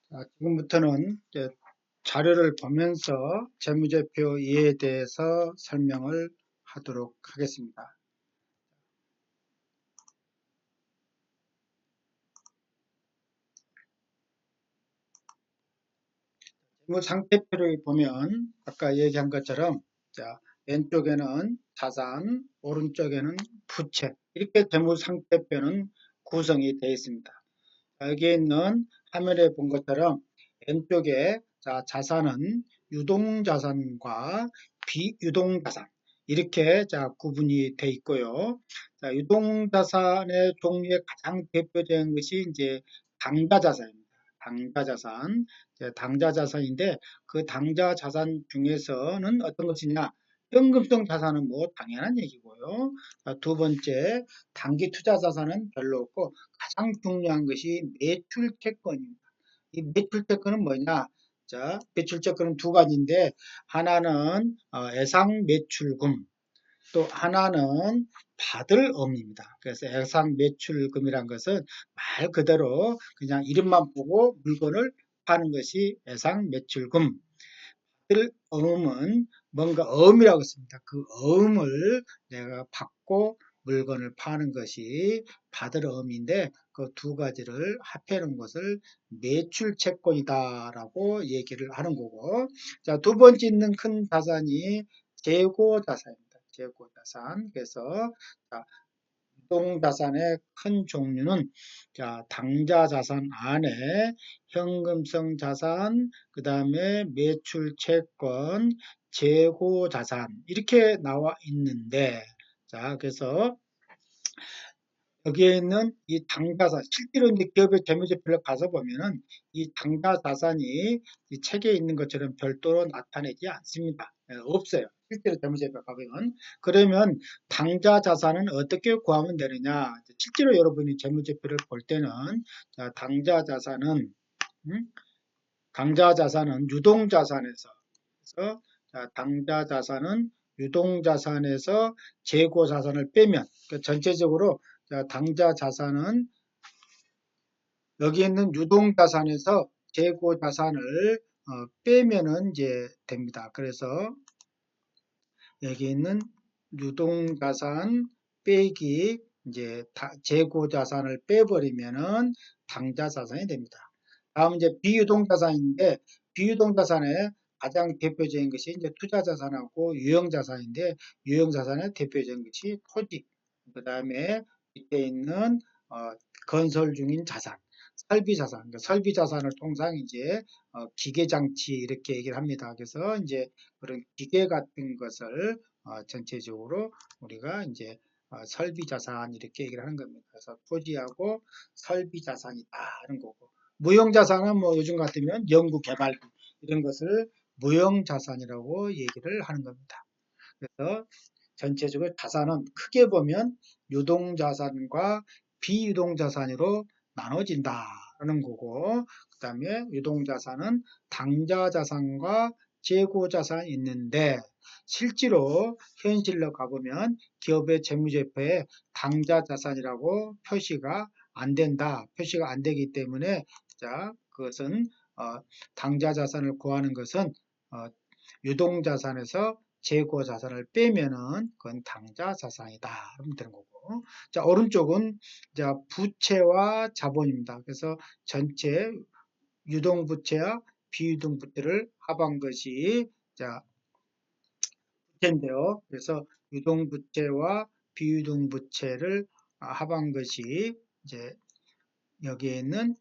지금부터는 이제 자료를 보면서 재무제표 이해에 대해서 설명을 하도록 하겠습니다. 재무상태표를 보면 아까 얘기한 것처럼 왼쪽에는 자산, 오른쪽에는 부채, 이렇게 재무상태표는 구성이 되어 있습니다. 여기에 있는 화면에 본 것처럼 왼쪽에 자산은 유동자산과 비유동자산 이렇게 구분이 되어 있고요. 유동자산의 종류의 가장 대표적인 것이 이제 당좌자산입니다. 당좌자산, 당좌자산인데 그 당좌자산 중에서는 어떤 것이냐? 현금성 자산은 뭐 당연한 얘기고요. 두 번째, 단기 투자 자산은 별로 없고 가장 중요한 것이 매출채권입니다. 이 매출채권은 뭐냐? 매출채권은 두 가지인데 하나는 예상 매출금, 또 하나는 받을 업입니다. 그래서 예상 매출금이란 것은 말 그대로 그냥 이름만 보고 물건을 파는 것이 예상 매출금. 어음은 뭔가 어음이라고 했습니다. 그 어음을 내가 받고 물건을 파는 것이 받을 어음인데 그 두 가지를 합해 놓은 것을 매출 채권이다라고 얘기를 하는 거고, 두 번째 있는 큰 자산이 재고 자산입니다. 재고 자산. 그래서 유동자산의 큰 종류는 당좌 자산 안에 현금성 자산, 그 다음에 매출 채권, 재고 자산 이렇게 나와 있는데, 그래서 여기에 있는 이 당좌자산, 실제로 이제 기업의 재무제표를 가서 보면은 이 당좌자산이 이 책에 있는 것처럼 별도로 나타내지 않습니다. 없어요. 실제로 재무제표 가보면. 그러면 당좌자산은 어떻게 구하면 되느냐? 실제로 여러분이 재무제표를 볼 때는 당좌자산은 당좌자산은 유동자산에서 당좌자산은 유동자산에서 재고자산을 빼면 전체적으로 당좌자산은 여기 있는 유동자산에서 재고자산을 빼면은 이제 됩니다. 그래서 여기 있는 유동자산 빼기 이제 재고자산을 빼버리면은 당좌자산이 됩니다. 다음 이제 비유동자산인데 비유동자산의 가장 대표적인 것이 이제 투자자산하고 유형자산인데 유형자산의 대표적인 것이 토지, 그 다음에 밑에 있는 건설 중인 자산, 설비자산, 그러니까 설비자산을 통상 이제 기계장치 이렇게 얘기를 합니다. 그래서 이제 그런 기계 같은 것을 전체적으로 우리가 이제 설비자산 이렇게 얘기를 하는 겁니다. 그래서 토지하고 설비자산이다 하는 거고, 무형자산은 뭐 요즘 같으면 연구개발비 이런 것을 무형자산이라고 얘기를 하는 겁니다. 그래서 전체적으로 자산은 크게 보면 유동자산과 비유동자산으로 나눠진다라는 거고, 그 다음에 유동자산은 당좌자산과 재고자산이 있는데 실제로 현실로 가보면 기업의 재무제표에 당좌자산이라고 표시가 안 된다. 표시가 안 되기 때문에 그것은 당좌자산을 구하는 것은 유동자산에서 재고자산을 빼면은 그건 당좌자산이다. 그러면 되는 거고. 오른쪽은 부채와 자본입니다. 그래서 전체 유동부채와 비유동부채를 합한 것이 부채인데요. 그래서 유동부채와 비유동부채를 합한 것이 이제 여기에 있는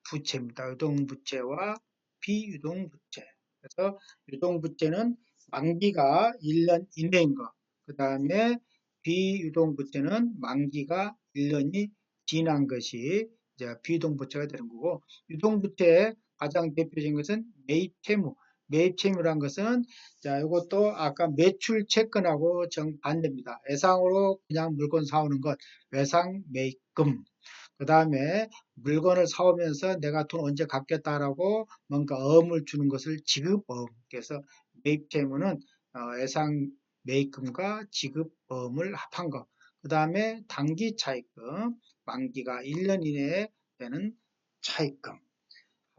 부채입니다. 유동부채와 비유동부채. 그래서 유동부채는 만기가 1년 이내인 것. 그 다음에 비유동부채는 만기가 1년이 지난 것이 이제 비유동부채가 되는 거고, 유동부채의 가장 대표적인 것은 매입채무. 매입채무란 것은 이것도 아까 매출 채권하고 정반대입니다. 예상으로 그냥 물건 사오는 것, 외상 매입금. 그 다음에 물건을 사오면서 내가 돈 언제 갚겠다라고 뭔가 어음을 주는 것을 지급어음. 그래서 매입채무는 예상 매입금과 지급어음을 합한 것. 그 다음에 단기 차입금, 만기가 1년 이내에 되는 차입금.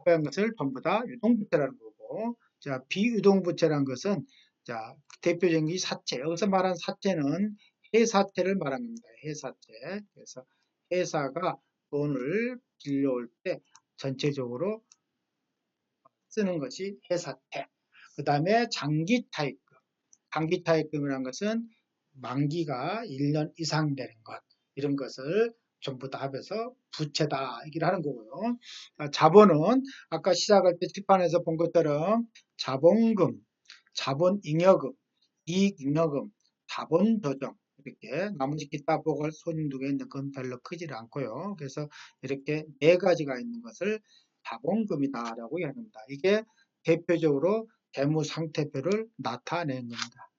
확보한 것을 전부 다 유동부채라는 거고, 자, 비유동부채라는 것은, 자, 대표적인 이 사채, 여기서 말하는 사채는 회사채를 말하는 겁니다. 회사채. 그래서 회사가 돈을 빌려올 때 전체적으로 쓰는 것이 회사채. 그 다음에 장기 타입금. 장기 타입금이라는 것은 만기가 1년 이상 되는 것. 이런 것을 전부 다 합해서 부채다. 얘기를 하는 거고요. 자본은 아까 시작할 때 칠판에서 본 것처럼 자본금, 자본잉여금, 이익잉여금, 자본조정 이렇게 나머지 기타 보궐 손님 두 개 있는 건 별로 크지 않고요. 그래서 이렇게 네 가지가 있는 것을 자본금이다라고 이야기합니다. 이게 대표적으로 재무상태표를 나타내는 겁니다.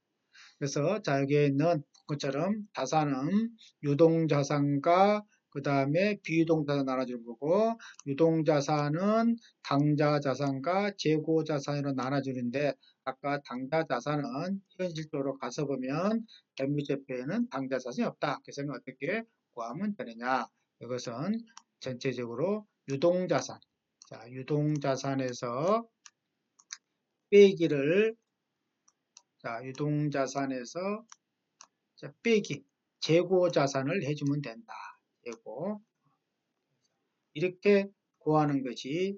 그래서 자 여기에 있는 것처럼 자산은 유동자산과 그 다음에 비유동자산 나눠주는 거고, 유동자산은 당좌자산과 재고자산으로 나눠주는데, 아까 당좌자산은 현실적으로 가서 보면 재무제표에는 당좌자산이 없다. 그래서 어떻게 구하면 되느냐? 이것은 전체적으로 유동자산. 자, 유동자산에서 빼기를, 자, 유동자산에서 자, 빼기, 재고자산을 해주면 된다. 재고. 이렇게 구하는 것이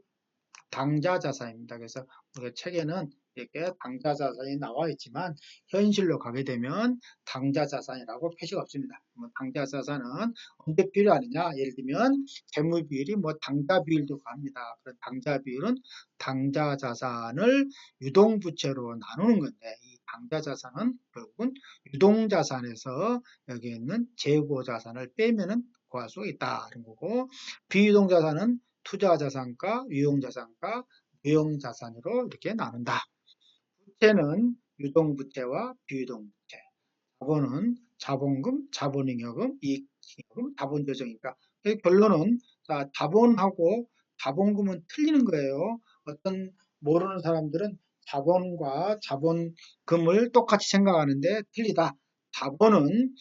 당좌자산입니다. 그래서 우리가 책에는 이렇게 당좌자산이 나와 있지만 현실로 가게 되면 당좌자산이라고 표시가 없습니다. 당좌자산은 언제 필요하느냐? 예를 들면 재무비율이 뭐 당좌비율도 갑니다. 그런 당좌비율은 당좌자산을 유동부채로 나누는 건데, 이 당좌자산은 결국은 유동자산에서 여기 있는 재고자산을 빼면은 구할 수 있다. 이런 거고, 비유동자산은 투자자산과 유용자산과 무용자산으로 이렇게 나눈다. 부채는 유동부채와 비유동부채. 자본은 자본금, 자본잉여금, 이익잉여금, 자본조정이니까. 결론은 자, 자본하고 자본금은 틀리는 거예요. 어떤 모르는 사람들은 자본과 자본금을 똑같이 생각하는데 틀리다. 자본은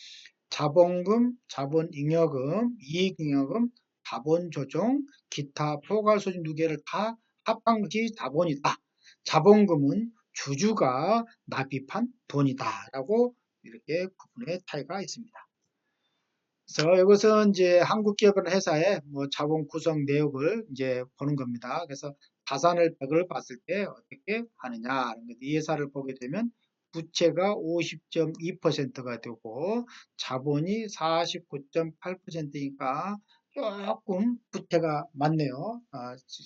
자본금, 자본잉여금, 이익잉여금, 자본조정, 기타 포괄소진 두 개를 다 합한 것이 자본이다. 자본금은 주주가 납입한 돈이다. 라고 이렇게 구분의 차이가 있습니다. 그래서 이것은 이제 한국기업이라는 회사의 뭐 자본 구성 내역을 이제 보는 겁니다. 그래서 자산을 100을 봤을 때 어떻게 하느냐. 이 회사를 보게 되면 부채가 50.2%가 되고 자본이 49.8%니까 조금 부채가 많네요.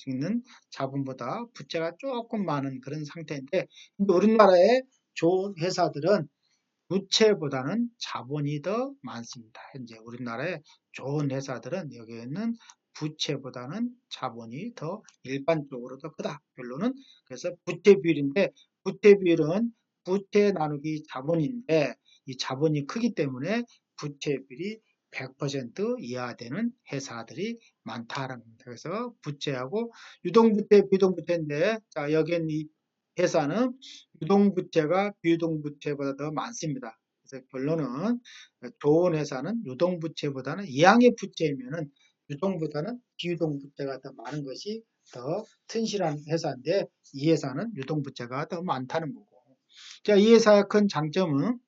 있는 자본보다 부채가 조금 많은 그런 상태인데, 우리나라의 좋은 회사들은 부채보다는 자본이 더 많습니다. 현재 우리나라의 좋은 회사들은 여기에는 부채보다는 자본이 더 일반적으로 더 크다. 결론은 그래서 부채 비율인데, 부채 비율은 부채 나누기 자본인데 이 자본이 크기 때문에 부채 비율이 100% 이하 되는 회사들이 많다라는 겁니다. 그래서 부채하고 유동부채, 비동부채인데, 자, 여기는 이 회사는 유동부채가 비유동부채보다 더 많습니다. 그래서 결론은 좋은 회사는 유동부채보다는 이항의 부채이면은 유동보다는 비유동부채가 더 많은 것이 더 튼실한 회사인데, 이 회사는 유동부채가 더 많다는 거고. 자, 이 회사의 큰 장점은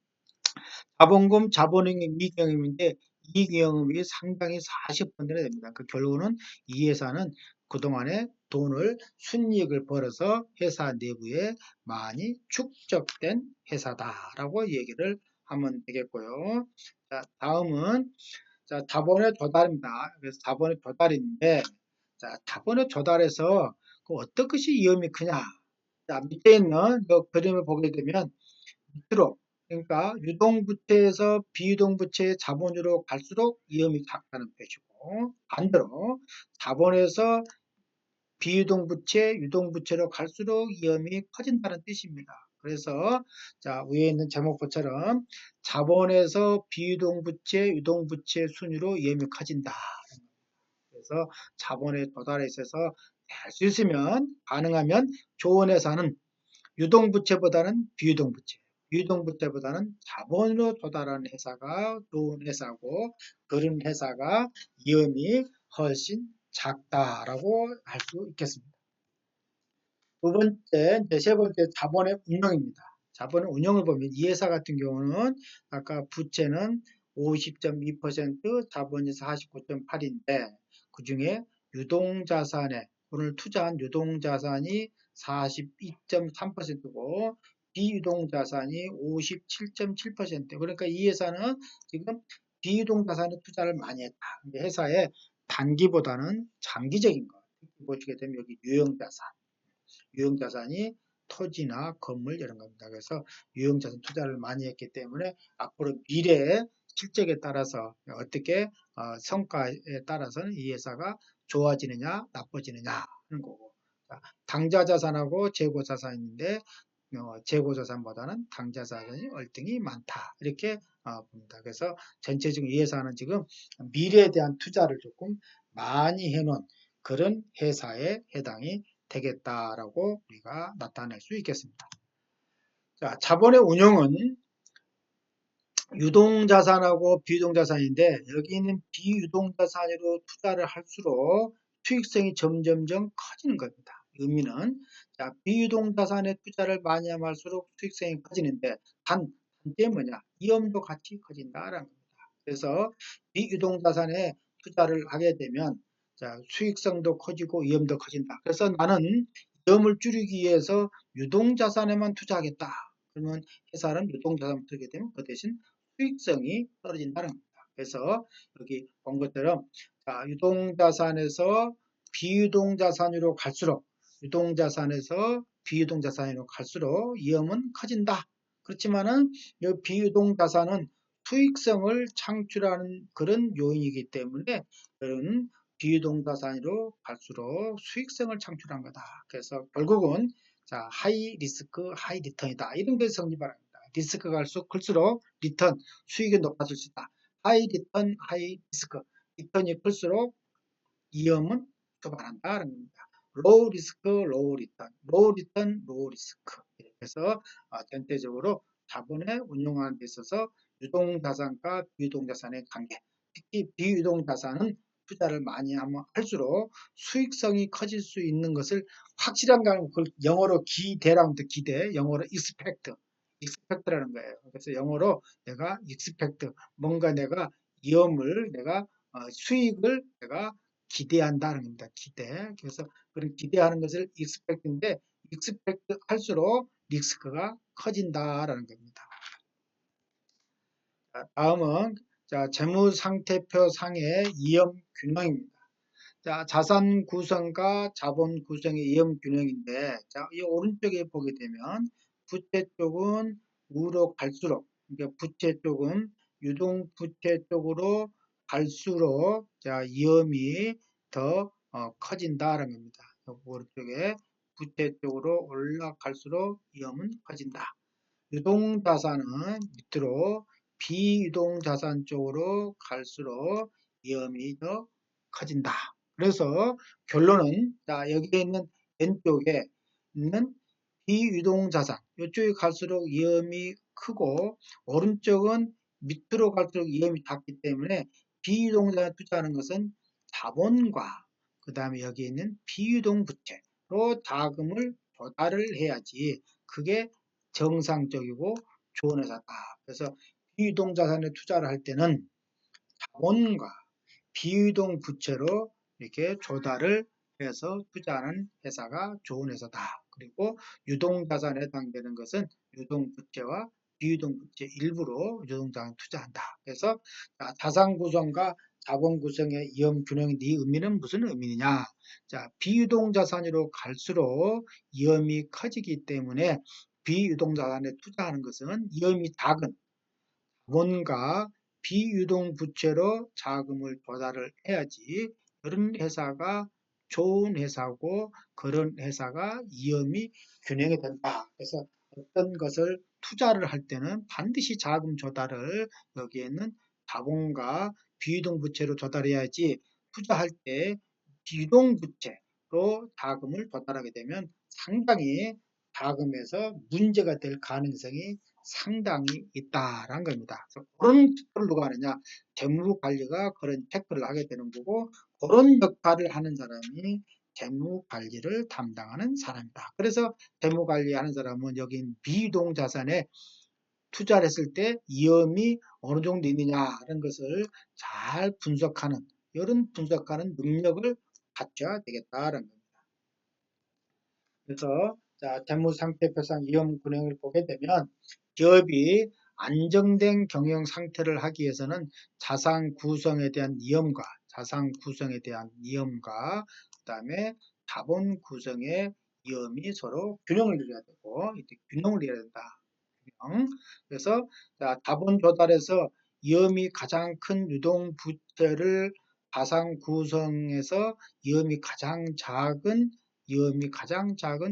자본금, 자본잉여, 이익잉여금인데 이익잉여금이 상당히 40%나 됩니다. 그 결론은 이 회사는 그동안에 돈을 순이익을 벌어서 회사 내부에 많이 축적된 회사다라고 얘기를 하면 되겠고요. 자, 다음은 자, 자본의 조달입니다. 그래서 자본의 조달인데, 자, 자본의 조달에서 그 어떤 것이 위험이 크냐? 자, 밑에 있는 그 그림을 보게 되면 밑으로, 그러니까 유동부채에서 비유동부채의 자본으로 갈수록 위험이 작다는 뜻이고, 반대로 자본에서 비유동부채, 유동부채로 갈수록 위험이 커진다는 뜻입니다. 그래서 자, 위에 있는 제목처럼 자본에서 비유동부채, 유동부채 순위로 위험이 커진다. 그래서 자본에 도달해 있어서 할 수 있으면 가능하면 좋은 회사는 유동부채보다는 비유동부채, 비유동부채보다는 자본으로 도달하는 회사가 좋은 회사고, 그런 회사가 위험이 훨씬 작다라고 할 수 있겠습니다. 두 번째, 이제 세 번째 자본의 운용입니다. 자본의 운용을 보면 이 회사 같은 경우는 아까 부채는 50.2%, 자본이 49.8인데 그 중에 유동자산에 오늘 투자한 유동자산이 42.3%고 비유동자산이 57.7%. 그러니까 이 회사는 지금 비유동자산에 투자를 많이 했다. 회사의 단기보다는 장기적인 것. 보시게 되면 여기 유형자산. 유형자산이 토지나 건물 이런 겁니다. 그래서 유형자산 투자를 많이 했기 때문에 앞으로 미래의 실적에 따라서 어떻게 성과에 따라서는 이 회사가 좋아지느냐 나빠지느냐 하는 거고 당좌자산하고 재고자산인데 재고자산보다는 당좌자산이 월등히 많다 이렇게 봅니다. 그래서 전체적으로 이 회사는 지금 미래에 대한 투자를 조금 많이 해놓은 그런 회사에 해당이 되겠다라고 우리가 나타낼 수 있겠습니다. 자, 자본의 운용은 유동자산하고 비유동자산인데 여기 있는 비유동자산으로 투자를 할수록 수익성이 점점점 커지는 겁니다. 의미는 자, 비유동자산에 투자를 많이 하면 할수록 수익성이 커지는데 단점이 뭐냐? 위험도 같이 커진다라는 겁니다. 그래서 비유동자산에 투자를 하게 되면 자, 수익성도 커지고 위험도 커진다. 그래서 나는 위험을 줄이기 위해서 유동자산에만 투자하겠다. 그러면 회사는 유동자산 투자하게 되면 그 대신 수익성이 떨어진다는 겁니다. 그래서 여기 본 것처럼 자, 유동자산에서 비유동자산으로 갈수록 유동자산에서 비유동자산으로 갈수록 위험은 커진다. 그렇지만은 이 비유동자산은 수익성을 창출하는 그런 요인이기 때문에 그런 비유동자산으로 갈수록 수익성을 창출한 거다. 그래서 결국은 자, 하이 리스크, 하이 리턴이다. 이런 게 성립합니다. 리스크가 갈수록 클수록 리턴, 수익이 높아질 수 있다. 하이 리턴, 하이 리스크. 리턴이 클수록 위험은 초발한다는 겁니다. 로우 리스크, 로우 리턴, 로우 리턴, 로우 리스크. 그래서 전체적으로 자본의 운용하는 데 있어서 유동자산과 비유동자산의 관계, 특히 비유동자산은 투자를 많이 하면 할수록 수익성이 커질 수 있는 것을 확실한 거 아니고 그걸 영어로 기대라고 합니다. 기대, 영어로 expect, expect라는 거예요. 그래서 영어로 내가 expect, 뭔가 내가 위험을 내가 수익을 내가 기대한다는 겁니다. 기대. 그래서 그런 기대하는 것을 expect인데 expect 할수록 리스크가 커진다라는 겁니다. 자, 다음은 자, 재무상태표 상의 이형 균형입니다. 자, 자산 구성과 자본 구성의 이형 균형인데 자, 이 오른쪽에 보게 되면 부채 쪽은 우로 갈수록 그러니까 부채 쪽은 유동 부채 쪽으로 갈수록 자, 위험이 더 커진다라는 겁니다. 오른쪽에 부채 쪽으로 올라갈수록 위험은 커진다. 유동자산은 밑으로 비유동자산 쪽으로 갈수록 위험이 더 커진다. 그래서 결론은 자, 여기에 있는 왼쪽에 있는 비유동자산 이쪽에 갈수록 위험이 크고 오른쪽은 밑으로 갈수록 위험이 작기 때문에 비유동자산에 투자하는 것은 자본과 그 다음에 여기 있는 비유동 부채로 자금을 조달을 해야지 그게 정상적이고 좋은 회사다. 그래서 비유동자산에 투자를 할 때는 자본과 비유동 부채로 이렇게 조달을 해서 투자하는 회사가 좋은 회사다. 그리고 유동자산에 해당되는 것은 유동부채와 비유동부채 일부로 유동자산에 투자한다. 그래서 자산 구성과 자본 구성의 위험 균형인데 이 의미는 무슨 의미냐? 자, 비유동자산으로 갈수록 위험이 커지기 때문에 비유동자산에 투자하는 것은 위험이 작은 자본과 비유동 부채로 자금을 조달을 해야지 그런 회사가 좋은 회사고 그런 회사가 위험이 균형이 된다. 그래서 어떤 것을 투자를 할 때는 반드시 자금 조달을 여기에는 자본과 비유동 부채로 조달해야지 투자할 때 비유동 부채로 자금을 조달하게 되면 상당히 자금에서 문제가 될 가능성이 상당히 있다라는 겁니다. 그런 체크를 누가 하느냐? 재무관리가 그런 체크를 하게 되는 거고 그런 역할을 하는 사람이 재무 관리를 담당하는 사람이다. 그래서 재무 관리하는 사람은 여기 비유동 자산에 투자를 했을 때 위험이 어느 정도 있느냐라는 것을 잘 분석하는 이런 분석하는 능력을 갖춰야 되겠다라는 겁니다. 그래서 자, 재무상태표상 위험 군행을 보게 되면 기업이 안정된 경영 상태를 하기 위해서는 자산 구성에 대한 위험과 그다음에 자본 구성의 위험이 서로 균형을 이루어야 되고 이때 균형을 이루어야 된다. 그래서 자, 자본 조달에서 위험이 가장 큰 유동 부채를 자산 구성에서 위험이 가장 작은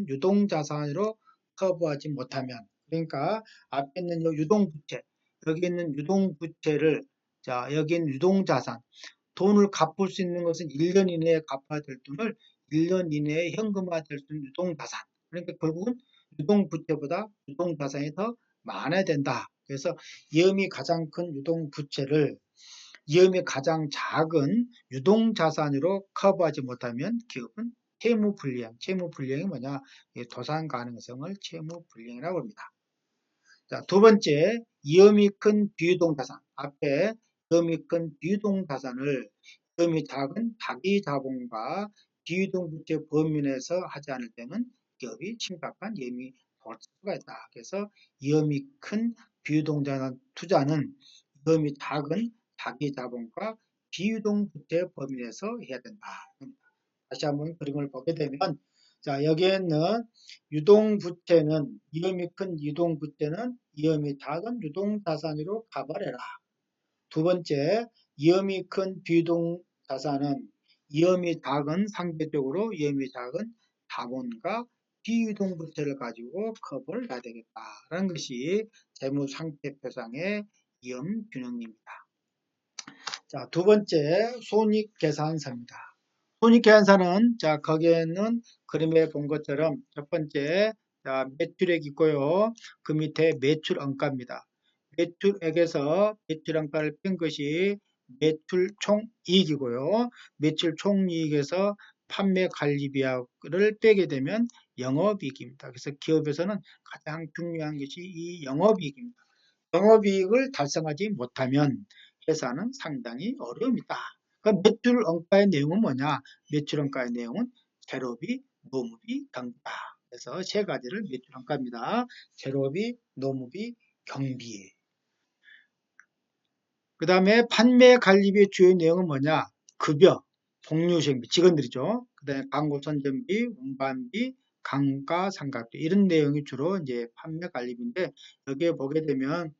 유동 자산으로 커버하지 못하면 그러니까 앞에 있는 유동 부채 여기 있는 유동 부채를 자 여기 있는 유동 자산 돈을 갚을 수 있는 것은 1년 이내에 갚아야 될 돈을 1년 이내에 현금화 될 수 있는 유동 자산 그러니까 결국은 유동 부채보다 유동 자산이 더 많아야 된다. 그래서 위험이 가장 큰 유동 부채를 위험이 가장 작은 유동 자산으로 커버하지 못하면 기업은 채무불이행이 뭐냐? 도산 가능성을 채무불이행이라고 합니다. 자, 두 번째, 위험이 큰 비유동 자산. 앞에 위험이 큰 비유동 자산을 위험이 작은 자기 자본과 비유동 부채 범위 내에서 하지 않을 때는 기업이 심각한 위험이 벌어질 수가 있다. 그래서 위험이 큰 비유동 자산 투자는 위험이 작은 자기 자본과 비유동 부채 범위 내에서 해야 된다. 다시 한번 그림을 보게 되면 자 여기에는 유동부채는 위험이 큰 유동부채는 위험이 작은 유동자산으로 가버려라. 두 번째 위험이 큰 비유동자산은 위험이 작은 상대적으로 위험이 작은 자본과 비유동부채를 가지고 커버를 해야 되겠다라는 것이 재무상태표상의 위험균형입니다. 자, 두 번째 손익계산서입니다. 손익계산서는 자 거기에는 그림에 본 것처럼 첫 번째 자, 매출액 있고요. 그 밑에 매출원가입니다. 매출액에서 매출원가를 뺀 것이 매출 총이익이고요. 매출 총이익에서 판매 관리비를 빼게 되면 영업이익입니다. 그래서 기업에서는 가장 중요한 것이 이 영업이익입니다. 영업이익을 달성하지 못하면 회사는 상당히 어려움이 있다. 그럼 매출 원가의 내용은 뭐냐? 매출 원가의 내용은 재료비, 노무비, 경비다. 그래서 세 가지를 매출 원가입니다. 재료비, 노무비, 경비. 그 다음에 판매 관리비의 주요 내용은 뭐냐? 급여, 복리후생비, 직원들이죠. 그 다음에 광고 선전비, 운반비, 감가상각비 이런 내용이 주로 이제 판매 관리비인데 여기에 보게 되면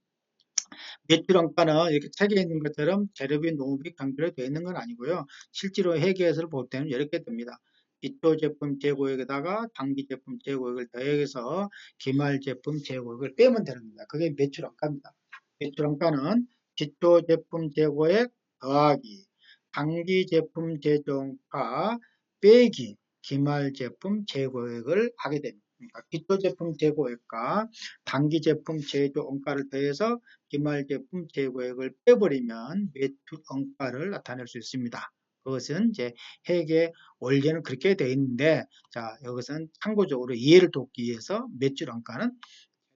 매출원가는 이렇게 책에 있는 것처럼 재료비, 노무비, 경비로 되어 있는 건 아니고요. 실제로 회계에서 볼 때는 이렇게 됩니다. 기초 제품 재고액에다가 단기 제품 재고액을 더해서 기말 제품 재고액을 빼면 되는 겁니다. 그게 매출원가입니다. 매출원가는 기초 제품 재고액 더하기 단기 제품 제조원가 빼기 기말 제품 재고액을 하게 됩니다. 그러니까 기초 제품 재고액과 단기 제품 제조원가를 더해서 기말 제품 재고액을 빼버리면 매출원가를 나타낼 수 있습니다. 그것은 이제 회계 원리는 그렇게 되어 있는데 자 여기서는 참고적으로 이해를 돕기 위해서 매출원가는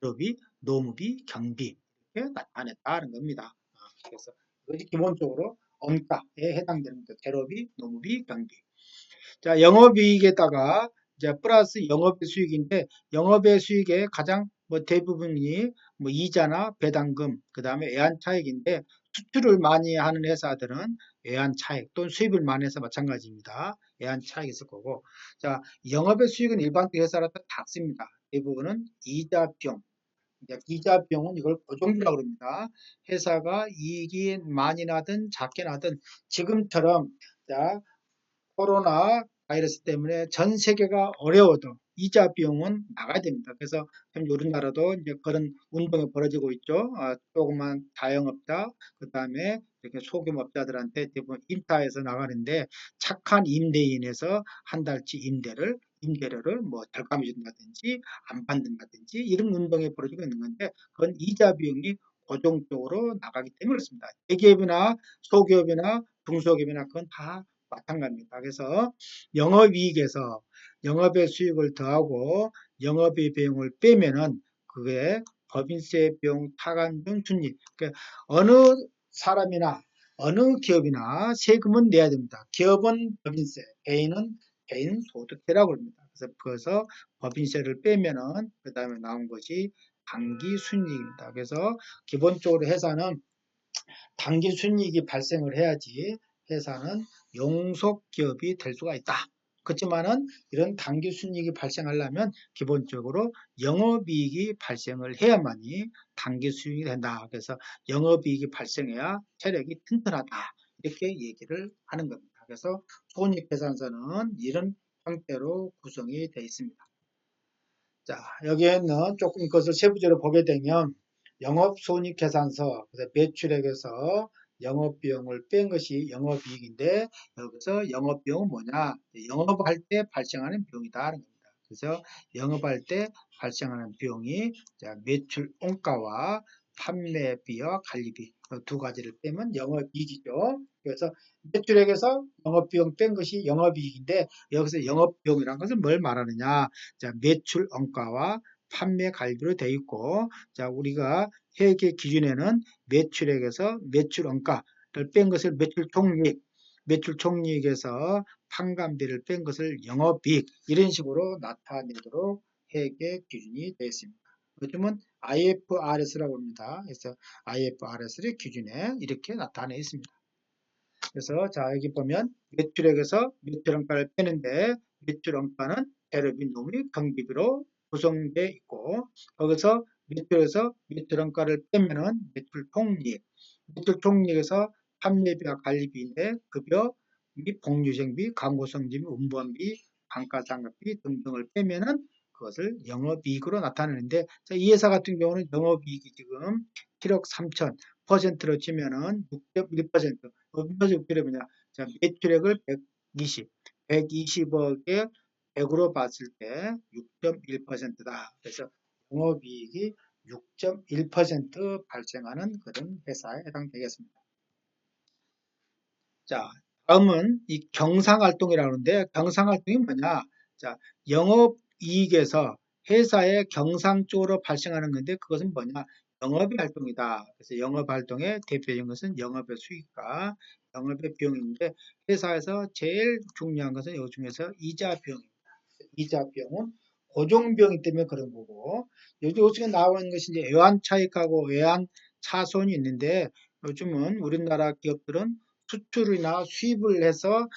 재료비, 노무비, 경비 이렇게 나타냈다는 겁니다. 그래서 그것이 기본적으로 원가에 해당되는 겁니다. 재료비, 노무비, 경비. 자, 영업이익에다가 이제 플러스 영업의 수익인데 영업의 수익의 가장 대부분이 이자나 배당금 그 다음에 외환차익인데 수출을 많이 하는 회사들은 외환차익 또는 수입을 많이 해서 마찬가지입니다. 외환차익이 있을 거고 자 영업의 수익은 일반적 회사라도 작습니다. 대부분은 이자 비용 이자 비용은 이걸 고정비라고 합니다. 회사가 이익이 많이 나든 작게 나든 지금처럼 자 코로나 바이러스 때문에 전 세계가 어려워도 이자 비용은 나가야 됩니다. 그래서 우리나라도 이제 그런 운동이 벌어지고 있죠. 조그만 자영업자, 그 다음에 이렇게 소규모업자들한테 대부분 임차해서 나가는데 착한 임대인에서 한 달치 임대료를 뭐 덜감해 준다든지 안 받는다든지 이런 운동이 벌어지고 있는 건데 그건 이자 비용이 고정적으로 나가기 때문에 그렇습니다. 대기업이나 소기업이나 중소기업이나 그건 다 마찬가지입니다. 그래서 영업이익에서 영업의 수익을 더하고 영업의 비용을 빼면은 그게 법인세 비용 타간중 순이익. 그러니까 어느 사람이나 어느 기업이나 세금은 내야 됩니다. 기업은 법인세, 개인은 개인 소득세라고 합니다. 그래서 그래서 법인세를 빼면은 그 다음에 나온 것이 당기순이익입니다. 그래서 기본적으로 회사는 당기순이익이 발생을 해야지 회사는 용속기업이 될 수가 있다. 그렇지만은 이런 당기순이익이 발생하려면 기본적으로 영업이익이 발생을 해야만이 당기순이익이 된다. 그래서 영업이익이 발생해야 세력이 튼튼하다. 이렇게 얘기를 하는 겁니다. 그래서 손익계산서는 이런 형태로 구성이 되어 있습니다. 자, 여기에는 조금 그것을 세부적으로 보게 되면 영업손익계산서, 그래서 매출액에서 영업비용을 뺀 것이 영업이익인데 여기서 영업비용은 뭐냐? 영업할 때 발생하는 비용이다 하는 겁니다. 그래서 영업할 때 발생하는 비용이 매출 원가와 판매비와 관리비 두 가지를 빼면 영업이익이죠. 그래서 매출액에서 영업비용 뺀 것이 영업이익인데 여기서 영업비용이라는 것은 뭘 말하느냐? 자, 매출 원가와 판매 관리비로 되어 있고, 자, 우리가 회계 기준에는 매출액에서 매출 원가를 뺀 것을 매출 총이익, 매출 총이익에서 판관비를 뺀 것을 영업이익, 이런 식으로 나타내도록 회계 기준이 되어 있습니다. 요즘은 IFRS라고 합니다. 그래서 IFRS의 기준에 이렇게 나타내 있습니다. 그래서 자, 여기 보면 매출액에서 매출원가를 빼는데 매출원가는 재료비, 노무비, 경비비로 구성되어 있고 거기서 매출에서 매출원가를 빼면은 매출총이익, 매출총이익에서 판매비와 관리비인데 급여 및 복리후생비, 광고성지비, 운반비, 감가상각비 등등을 빼면은 그것을 영업이익으로 나타내는데 자, 이 회사 같은 경우는 영업이익이 지금 7억 3천 퍼센트로 치면은 6.1%, 무엇이 필요하냐? 자, 매출액을 120, 120억에 100으로 봤을 때 6.1%다. 그래서 영업이익이 6.1% 발생하는 그런 회사에 해당되겠습니다. 자, 다음은 이 경상활동이라고 하는데 경상활동이 뭐냐? 자, 영업이익에서 회사의 경상 쪽으로 발생하는 건데 그것은 뭐냐? 영업의 활동이다. 그래서 영업활동의 대표적인 것은 영업의 수익과 영업의 비용인데 회사에서 제일 중요한 것은 이 중에서 이자 비용입니다. 이자 비용은 고정비용이기 때문에 그런 거고 요즘에 나와 있는 것이 이제 애완차익하고 애완차손이 있는데 요즘은 우리나라 기업들은 수출이나 수입을 해서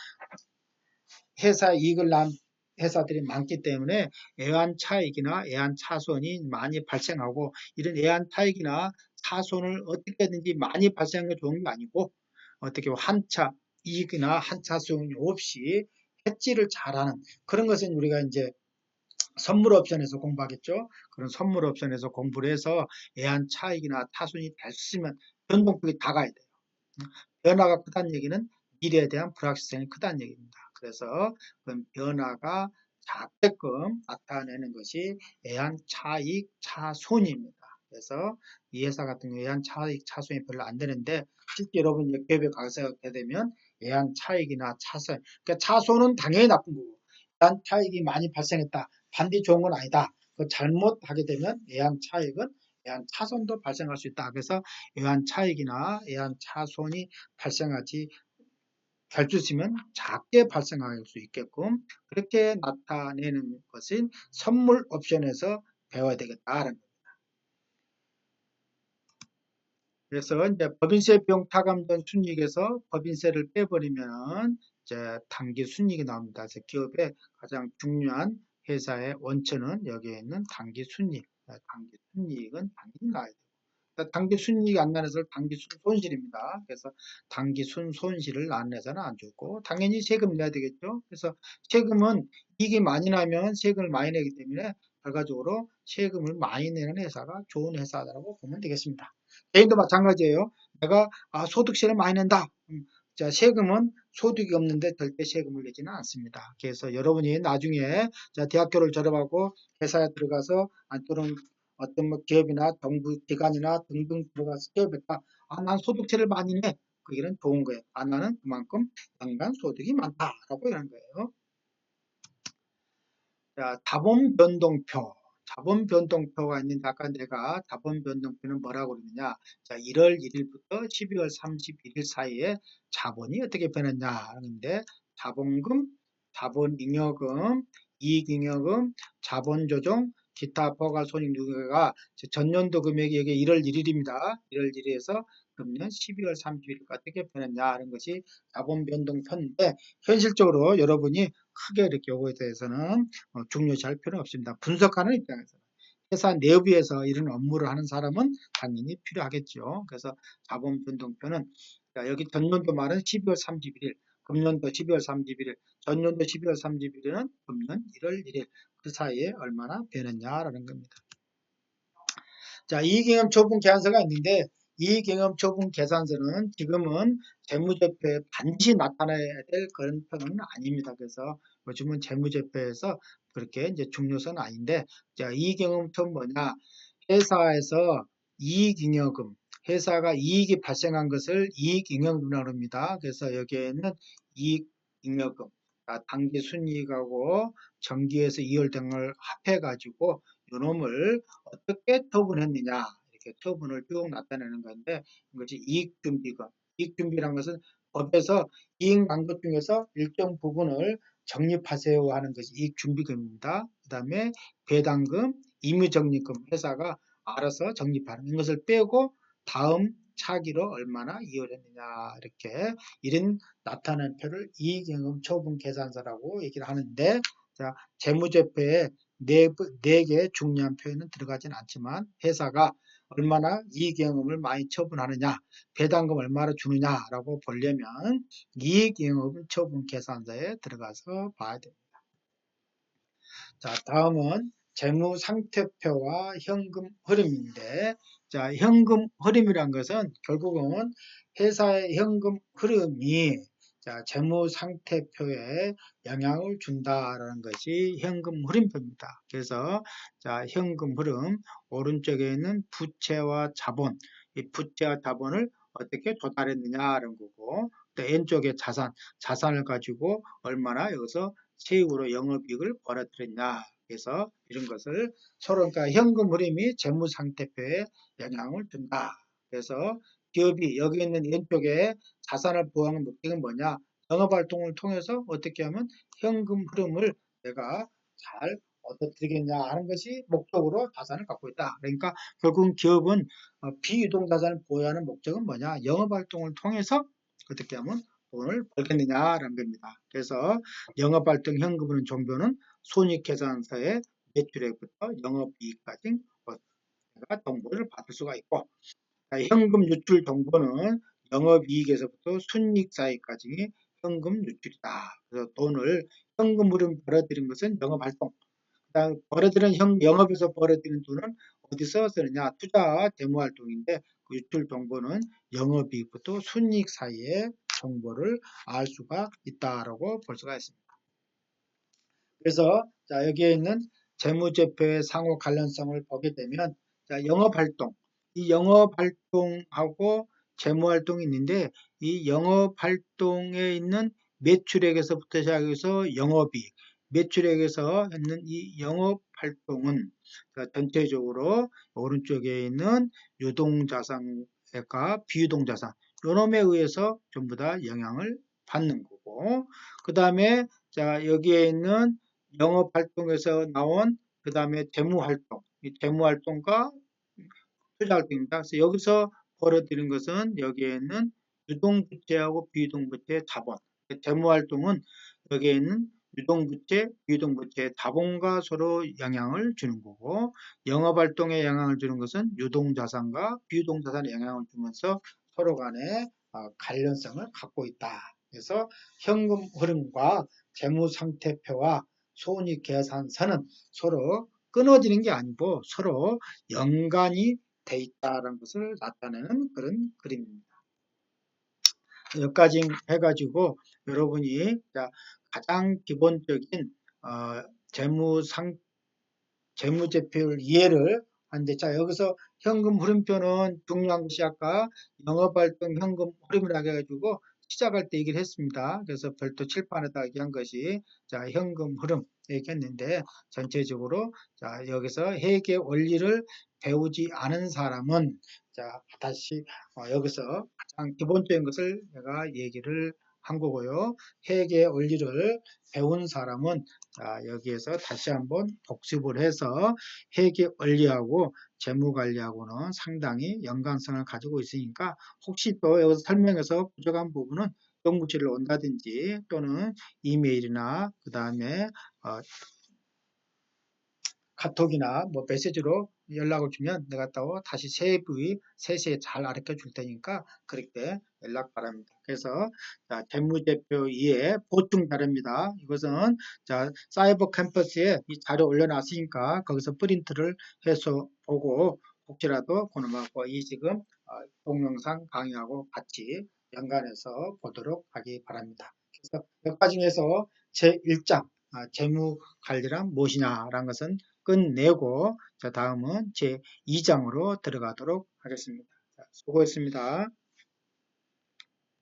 회사 이익을 난 회사들이 많기 때문에 애완차익이나 애완차손이 많이 발생하고 이런 애완차익이나 차손을 어떻게든지 많이 발생하는 게 좋은 게 아니고 어떻게 한차 이익이나 한차 손이 없이 해지를 잘하는 그런 것은 우리가 이제 선물 옵션에서 공부하겠죠. 그런 선물 옵션에서 공부를 해서 애완차익이나 타손이 될 수 있으면 변동폭이 다 가야 돼요. 변화가 크다는 얘기는 미래에 대한 불확실성이 크다는 얘기입니다. 그래서 그 변화가 작게끔 나타내는 것이 애완차익 차손입니다. 그래서 이 회사 같은 경우 애완차익 차손이 별로 안 되는데 실제 여러분 기업에 가서 하게 되면 애완차익이나 차손, 그러니까 차손은 당연히 나쁜 거고 애완차익이 많이 발생했다. 반드시 좋은 건 아니다. 그 잘못하게 되면 애완차익은 애완차손도 발생할 수 있다. 그래서 애완차익이나 애완차손이 발생하지 될 수 있으면 작게 발생할 수 있게끔 그렇게 나타내는 것은 선물 옵션에서 배워야 되겠다라는 거예요. 그래서 이제 법인세 비용 타감된 순이익에서 법인세를 빼버리면 이제 단기 순이익이 나옵니다. 그래서 기업의 가장 중요한 회사의 원천은 여기에 있는 단기 순이익. 단기 순이익은 당연히 나야 돼요. 단기 순이익이 안 나는 것을 단기 순손실입니다. 그래서 단기 순손실을 나눠서는 안 좋고 당연히 세금 내야 되겠죠. 그래서 세금은 이익이 많이 나면 세금을 많이 내기 때문에 결과적으로 세금을 많이 내는 회사가 좋은 회사라고 보면 되겠습니다. 개인도 마찬가지예요. 내가 소득세를 많이 낸다. 자, 세금은 소득이 없는데 절대 세금을 내지는 않습니다. 그래서 여러분이 나중에 자, 대학교를 졸업하고 회사에 들어가서 또는 어떤 뭐 기업이나 정부 기관이나 등등 들어가서 기업에다 난 소득세를 많이 내. 거기는 좋은 거예요. 안화는 그만큼 연간 소득이 많다라고 하는 거예요. 자, 자본 변동표. 자본 변동표가 있는데 아까 내가 자본 변동표는 뭐라고 그러느냐. 자, 1월 1일부터 12월 31일 사이에 자본이 어떻게 변했냐 하는데 자본금, 자본잉여금, 이익잉여금, 자본조정, 기타 포괄손익 누계가 전년도 금액이 여기 1월 1일입니다. 1월 1일에서 금년 12월 30일까지 어떻게 변했냐 하는 것이 자본 변동표인데 현실적으로 여러분이 크게 이렇게 요거에 대해서는 중요시할 필요는 없습니다. 분석하는 입장에서 회사 내부에서 이런 업무를 하는 사람은 당연히 필요하겠죠. 그래서 자본 변동표는 여기 전년도 말은 12월 31일, 금년도 12월 31일, 전년도 12월 31일은 금년 1월 1일 그 사이에 얼마나 변했냐라는 겁니다. 자, 이익잉여 처분 계산서가 있는데 이익잉여 처분 계산서는 지금은 재무제표에 반드시 나타나야 될 그런 표는 아닙니다. 그래서 요즘은 재무제표에서 그렇게 이제 중요성은 아닌데, 자, 이익잉여 처분 뭐냐? 회사에서 이익잉여금, 회사가 이익이 발생한 것을 이익잉여금이라고 합니다. 그래서 여기에는 이익잉여금, 당기 순이익하고 정기에서 이월된 걸 합해가지고 요놈을 어떻게 처분했느냐 이렇게 처분을 쭉 나타내는 건데 이것이 이익준비금. 이익준비란 것은 법에서 이익 난 것 중에서 일정 부분을 적립하세요 하는 것이 이익준비금입니다. 그 다음에 배당금, 임의적립금 회사가 알아서 적립하는 이것을 빼고 다음 차기로 얼마나 이월했느냐 이렇게 이런 나타낸 표를 이익잉여 처분 계산서라고 얘기를 하는데 자, 재무제표에 네 개의 중요한 표현은 들어가진 않지만 회사가 얼마나 이익잉여금을 많이 처분하느냐, 배당금 얼마나 주느냐라고 보려면 이익잉여금 처분 계산서에 들어가서 봐야 됩니다. 자, 다음은 재무 상태표와 현금 흐름인데, 자, 현금 흐름이란 것은 결국은 회사의 현금 흐름이 자, 재무 상태표에 영향을 준다라는 것이 현금 흐름표입니다. 그래서 자, 현금 흐름 오른쪽에는 부채와 자본, 이 부채와 자본을 어떻게 조달했느냐라는 거고, 또 왼쪽에 자산을 가지고 얼마나 여기서 세입으로 영업이익을 벌어들였냐. 그래서 이런 것을 서로 그러니까 현금 흐름이 재무 상태표에 영향을 준다. 그래서 기업이 여기 있는 왼쪽에 자산을 보호하는 목적은 뭐냐? 영업활동을 통해서 어떻게 하면 현금 흐름을 내가 잘 얻어들이겠냐 하는 것이 목적으로 자산을 갖고 있다. 그러니까 결국은 기업은 비유동 자산을 보유하는 목적은 뭐냐? 영업활동을 통해서 어떻게 하면 돈을 벌겠느냐라는 겁니다. 그래서 영업활동 현금흐름 정보는 손익계산서의 매출액부터 영업이익까지 내가 정보를 받을 수가 있고 현금 유출 정보는 영업이익에서부터 순이익 사이까지 현금 유출이다. 그래서 돈을 현금 흐름 벌어들인 것은 영업활동. 그다음 벌어들인 영업에서 벌어들인 돈은 어디서 쓰느냐? 투자 재무활동인데 그 유출 정보는 영업이익부터 순이익 사이의 정보를 알 수가 있다라고 볼 수가 있습니다. 그래서 자, 여기에 있는 재무제표의 상호 관련성을 보게 되면 자, 영업활동, 이 영업활동하고 재무활동이 있는데 이 영업활동에 있는 매출액에서부터 시작해서 영업이익, 매출액에서 있는 이 영업활동은 전체적으로 오른쪽에 있는 유동자산과 비유동자산 요놈에 의해서 전부 다 영향을 받는 거고 그 다음에 자 여기에 있는 영업활동에서 나온 그 다음에 재무활동, 이 재무활동과 투자활동입니다. 그래서 여기서 벌어들인 것은 여기에 있는 유동부채하고 비유동부채의 자본, 재무활동은 여기에 있는 유동부채, 비유동부채의 자본과 서로 영향을 주는 거고 영업활동에 영향을 주는 것은 유동자산과 비유동자산에 영향을 주면서 서로 간에 관련성을 갖고 있다. 그래서 현금 흐름과 재무상태표와 손익계산서는 서로 끊어지는 게 아니고 서로 연관이 돼 있다는 것을 나타내는 그런 그림입니다. 여기까지 해가지고 여러분이 가장 기본적인 재무제표를 이해를 안 돼. 자, 여기서 현금 흐름표는 중요한 것이 아까 영업활동 현금 흐름이라고 해가지고 시작할 때 얘기를 했습니다. 그래서 별도 칠판에다 얘기한 것이 자, 현금 흐름 얘기했는데 전체적으로 자, 여기서 회계 원리를 배우지 않은 사람은 자, 다시 여기서 가장 기본적인 것을 내가 얘기를 한 거고요. 회계 원리를 배운 사람은 자, 여기에서 다시 한번 복습을 해서 회계 원리하고 재무 관리하고는 상당히 연관성을 가지고 있으니까 혹시 또 여기서 설명해서 부족한 부분은 연구실로 온다든지 또는 이메일이나 그 다음에 카톡이나 뭐 메시지로 연락을 주면 내가 또 다시 세세히 잘 가르쳐 줄 테니까 그렇게 연락 바랍니다. 그래서 자, 재무제표 2의 보충 자료입니다. 이것은 자, 사이버 캠퍼스에 이 자료 올려놨으니까 거기서 프린트를 해서 보고 혹시라도 그놈하고 이 지금 동영상 강의하고 같이 연관해서 보도록 하기 바랍니다. 그래서 여기까지 해서 제1장 재무 관리란 무엇이냐라는 것은 끝내고 자 다음은 제 2장으로 들어가도록 하겠습니다. 자, 수고했습니다.